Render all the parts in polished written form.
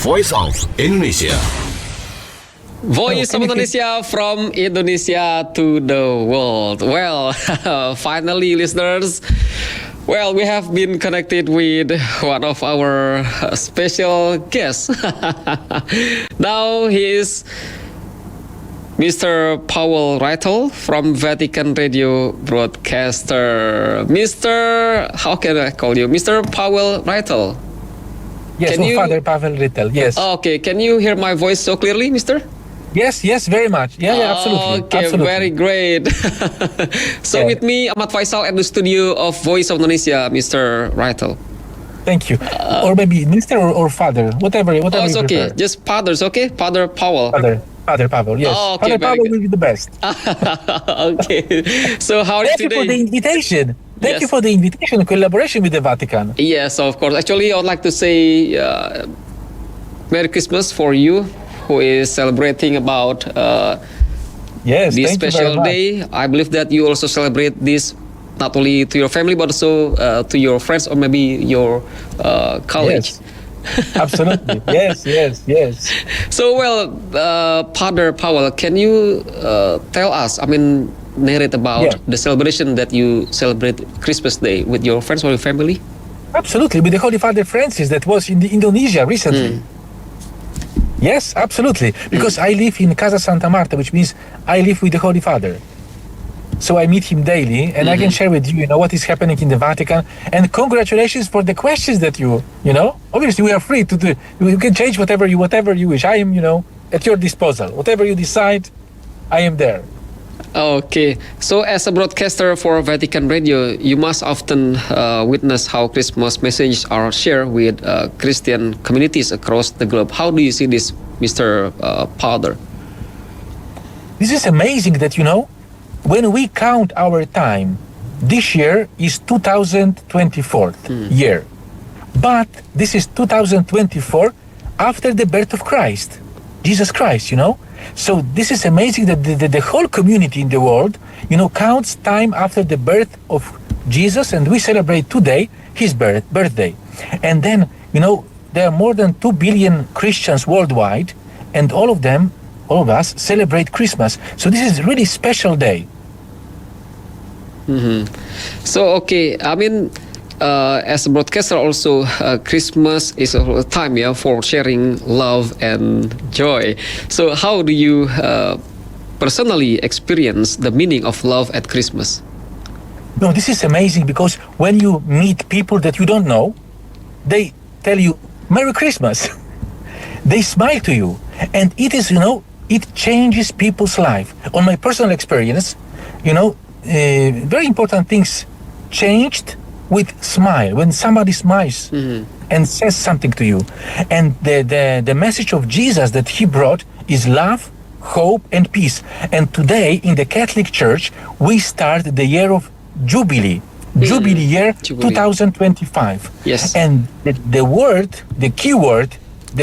Voice of Indonesia. Voice of Indonesia from Indonesia to the world. Well, finally, listeners. Well, we have been connected with one of our special guests. Now he is Mr. Pawel Rytel from Vatican Radio broadcaster. How can I call you? Mr. Pawel Rytel. Yes, Padre Pawel Rytel, yes. Okay, can you hear my voice so clearly, mister? Yes, very much. Yeah, absolutely. Okay, absolutely. Very great. So with me, Ahmad Faisal at the studio of Voice of Indonesia, Mr. Rytel. Thank you. Or maybe Mr. or Father, whatever you it's prefer. Okay. Just Father's okay? Father Pawel. Father Pawel, yes. Okay, Father Pawel will be the best. Okay. So how is today? Thank you for the invitation. Thank you for the invitation and collaboration with the Vatican. Yes, of course. Actually, I would like to say Merry Christmas for you, who is celebrating about this special day. I believe that you also celebrate this not only to your family, but also to your friends or maybe your college. Yes. Absolutely. Yes. So, Padre Pawel, can you tell us, narrate about the celebration that you celebrate Christmas Day with your friends or your family? Absolutely, with the Holy Father Francis that was in Indonesia recently. Yes, absolutely. Because I live in Casa Santa Marta, which means I live with the Holy Father. So I meet him daily, and I can share with you, what is happening in the Vatican. And congratulations for the questions that you Obviously, we are free to do. You can change whatever you wish. I am, at your disposal. Whatever you decide, I am there. Okay. So as a broadcaster for Vatican Radio, you must often witness how Christmas messages are shared with Christian communities across the globe. How do you see this, Mr. Father? This is amazing that, when we count our time, this year is 2024 year. But this is 2024 after the birth of Christ, Jesus Christ, So this is amazing that the whole community in the world, counts time after the birth of Jesus, and we celebrate today his birthday. And then, there are more than 2 billion Christians worldwide, and all of us celebrate Christmas. So this is a really special day. So, as a broadcaster also, Christmas is a time for sharing love and joy. So how do you personally experience the meaning of love at Christmas? No, this is amazing because when you meet people that you don't know, they tell you Merry Christmas. They smile to you, and it is, it changes people's life. On my personal experience, very important things changed with smile, when somebody smiles and says something to you. And the message of Jesus that he brought is love, hope, and peace. And today in the Catholic Church, we start the year of Jubilee. Jubilee year 2025. Yes. And the key word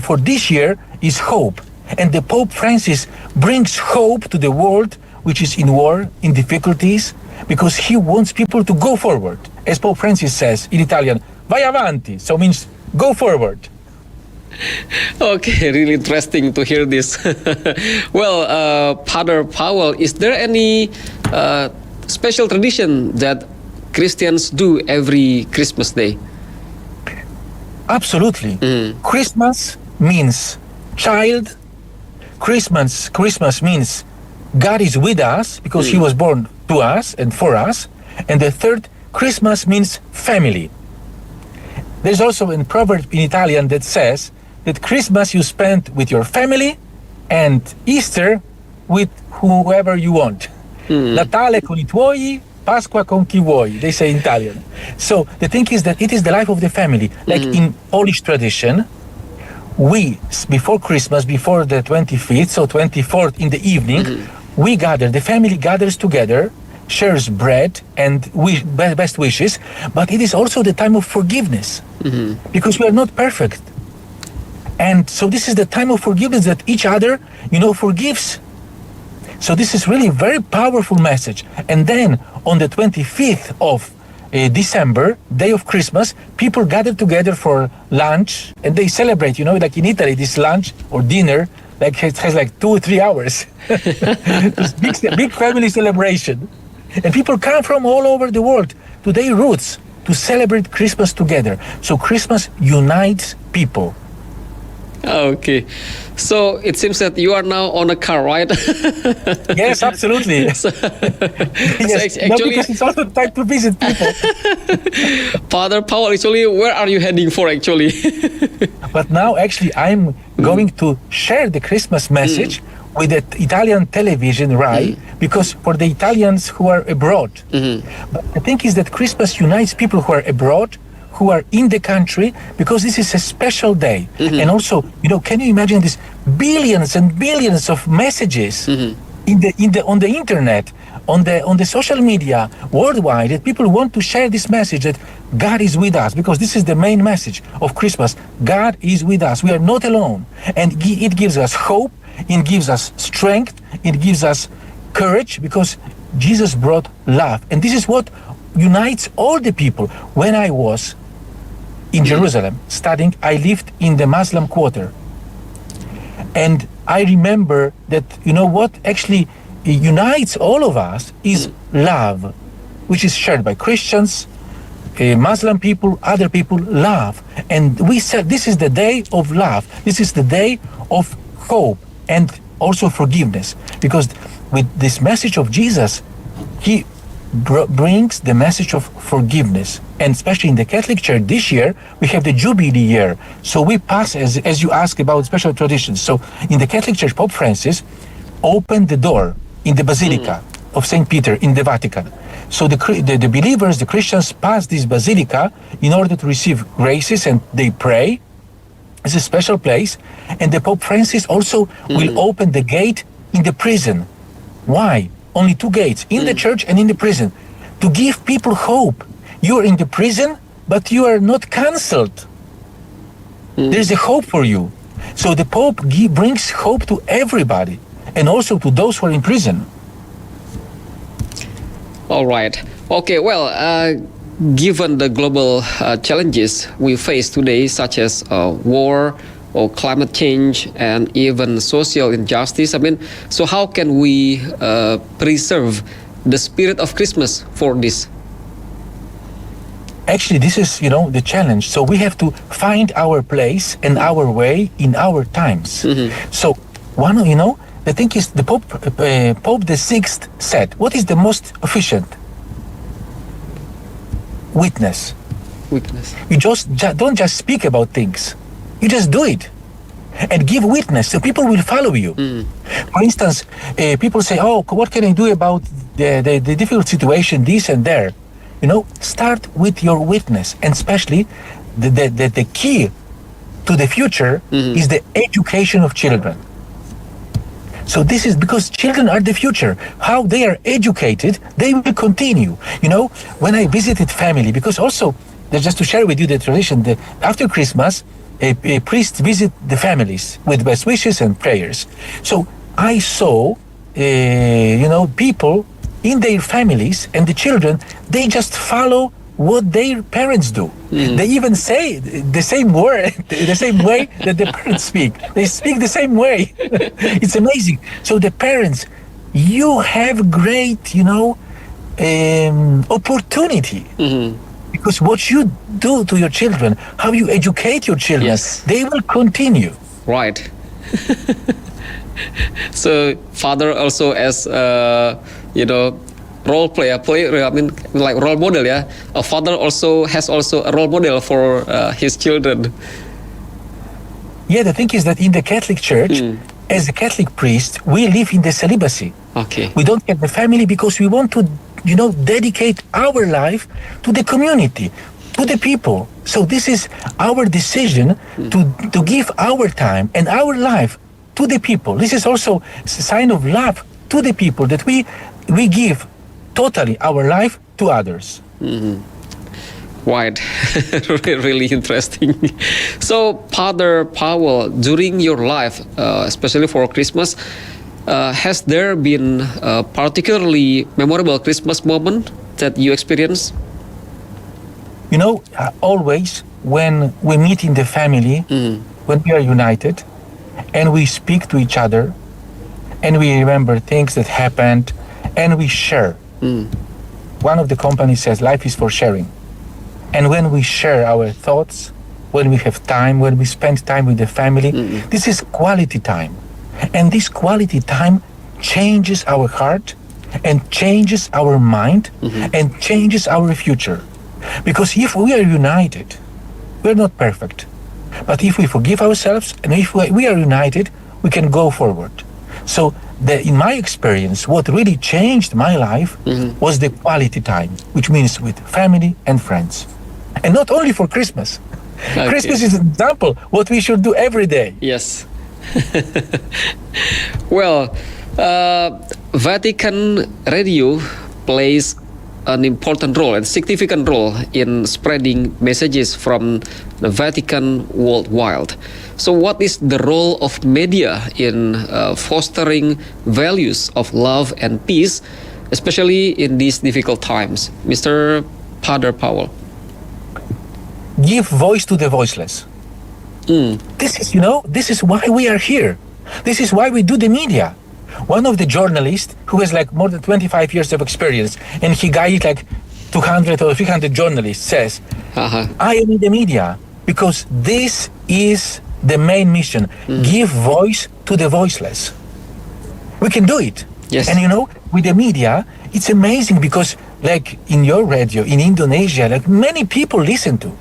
for this year is hope. And the Pope Francis brings hope to the world which is in war, in difficulties, because he wants people to go forward. As Pope Francis says in Italian, vai avanti, so means go forward. Okay, really interesting to hear this. Padre Pawel, is there any special tradition that Christians do every Christmas Day? Absolutely. Christmas means child. Christmas means God is with us because he was born to us and for us. And the third, Christmas means family. There's also a proverb in Italian that says that Christmas you spend with your family and Easter with whoever you want. Natale con I tuoi, Pasqua con chi vuoi, they say in Italian. So the thing is that it is the life of the family. Like in Polish tradition, we, before Christmas, before the 25th, so 24th in the evening, we gather, the family gathers together, shares bread and best wishes, but it is also the time of forgiveness, because we are not perfect. And so this is the time of forgiveness that each other, forgives. So this is really a very powerful message. And then on the 25th of December, day of Christmas, people gather together for lunch and they celebrate, like in Italy, this lunch or dinner, like it has like 2 or 3 hours. This big family celebration. And people come from all over the world to their roots to celebrate Christmas together. So Christmas unites people. Okay, so it seems that you are now on a car, right? Yes, absolutely. So, Yes, actually, because it's also time to visit people. Father Pawel, actually, where are you heading for? Actually, But now, actually, I'm going to share the Christmas message with the Italian television, RAI, because for the Italians who are abroad. But the thing is that Christmas unites people who are abroad, who are in the country, because this is a special day. And also, can you imagine this billions and billions of messages on the internet, on the social media worldwide, that people want to share this message that God is with us, because this is the main message of Christmas. God is with us. We are not alone. And it gives us hope, it gives us strength, it gives us courage, because Jesus brought love. And this is what unites all the people. When I was in Jerusalem studying, I lived in the Muslim quarter. And I remember that, what actually unites all of us is love, which is shared by Christians, Muslim people, other people, love. And we said this is the day of love. This is the day of hope and also forgiveness. Because with this message of Jesus, he brings the message of forgiveness. And especially in the Catholic Church this year, we have the Jubilee year. So we pass, as you ask about special traditions. So in the Catholic Church, Pope Francis opened the door in the Basilica of St. Peter in the Vatican. So the believers, the Christians, pass this Basilica in order to receive graces, and they pray. It's a special place. And the Pope Francis also will open the gate in the prison. Why? Only 2 gates, in the church and in the prison, to give people hope. You are in the prison, but you are not cancelled. There's a hope for you. So the Pope brings hope to everybody, and also to those who are in prison. all right. Okay, well, given the global challenges we face today, such as war or climate change and even social injustice, so how can we preserve the spirit of Christmas for this? Actually, this is, the challenge. So we have to find our place and our way in our times. So the thing is, the Pope the Sixth said, what is the most efficient? Witness. You don't just speak about things. You just do it and give witness, so people will follow you. For instance, people say, oh, what can I do about the difficult situation, this and there? Start with your witness. And especially the key to the future is the education of children. So this is because children are the future. How they are educated, they will continue. When I visited family, because also, just to share with you the tradition, that after Christmas, a priest visit the families with best wishes and prayers. So I saw, people in their families, and the children, they just follow what their parents do. They even say the same word, the same way that the parents speak. They speak the same way. It's amazing. So the parents, you have great, opportunity. Because what you do to your children, how you educate your children, they will continue. Right. So father also as role player, like role model, yeah. A father also has a role model for his children. Yeah, the thing is that in the Catholic Church, as a Catholic priest, we live in the celibacy. Okay. We don't have the family because we want to, dedicate our life to the community, to the people. So this is our decision to give our time and our life to the people. This is also a sign of love to the people, that we give totally our life to others. Right. Really interesting. So, Padre Pawel, during your life, especially for Christmas, has there been a particularly memorable Christmas moment that you experienced? Always when we meet in the family, when we are united, and we speak to each other, and we remember things that happened, and we share. One of the companies says life is for sharing. And when we share our thoughts, when we have time, when we spend time with the family, this is quality time. And this quality time changes our heart and changes our mind and changes our future. Because if we are united, we're not perfect. But if we forgive ourselves and if we are united, we can go forward. So in my experience, what really changed my life was the quality time, which means with family and friends. And not only for Christmas. Okay. Christmas is an example, what we should do every day. Yes. Well, Vatican Radio plays an important role and significant role in spreading messages from the Vatican worldwide. So what is the role of media in fostering values of love and peace, especially in these difficult times? Mr. Padre Pawel. Give voice to the voiceless. This is why we are here. This is why we do the media. One of the journalists who has like more than 25 years of experience, and he guided like 200 or 300 journalists, says, I am in the media because this is the main mission. Give voice to the voiceless. We can do it. Yes. And with the media, it's amazing because like in your radio, in Indonesia, like many people listen to.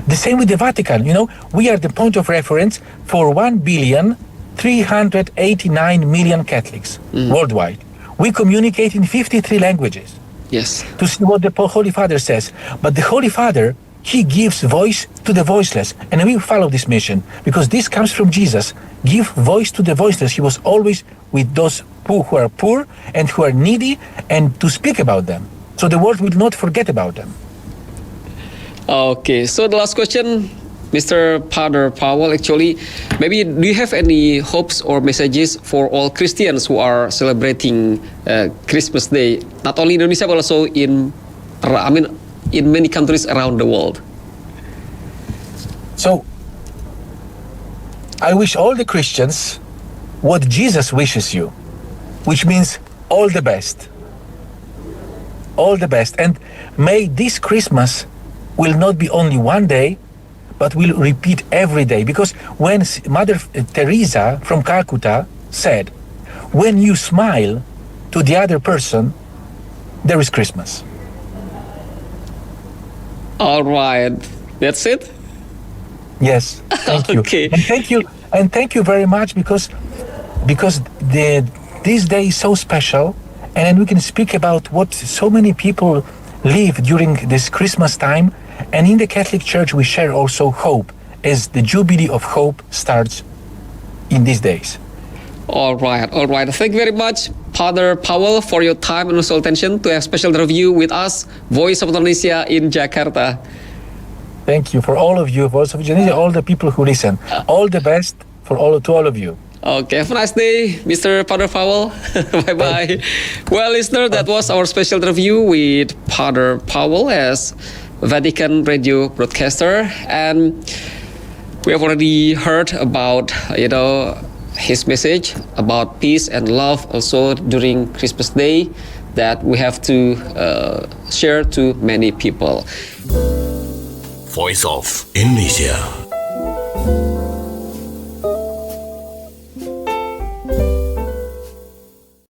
The same with the Vatican. We are the point of reference for 1,389,000,000 Catholics worldwide. We communicate in 53 languages. Yes. To see what the Holy Father says. But the Holy Father, he gives voice to the voiceless. And we follow this mission because this comes from Jesus. Give voice to the voiceless. He was always with those who are poor and who are needy and to speak about them. So the world will not forget about them. Okay, so the last question, Mr. Padre Pawel, actually, maybe do you have any hopes or messages for all Christians who are celebrating Christmas Day, not only in Indonesia but also in many countries around the world? So, I wish all the Christians what Jesus wishes you, which means all the best. All the best. And may this Christmas will not be only one day, but will repeat every day. Because when Mother Teresa from Calcutta said, when you smile to the other person, there is Christmas. All right. That's it? Yes. Thank you. Okay. And thank you very much because this day is so special, and then we can speak about what so many people live during this Christmas time. And in the Catholic Church, we share also hope, as the Jubilee of Hope starts in these days. All right. Thank you very much, Padre Pawel, for your time and also attention to a special interview with us, Voice of Indonesia in Jakarta. Thank you for all of you, Voice of Indonesia, all the people who listen. All the best to all of you. Okay, have a nice day, Mr. Padre Pawel. Bye-bye. Well, listener, that was our special interview with Padre Pawel as Vatican Radio broadcaster, and we have already heard about his message about peace and love also during Christmas Day that we have to share to many people. Voice of Indonesia.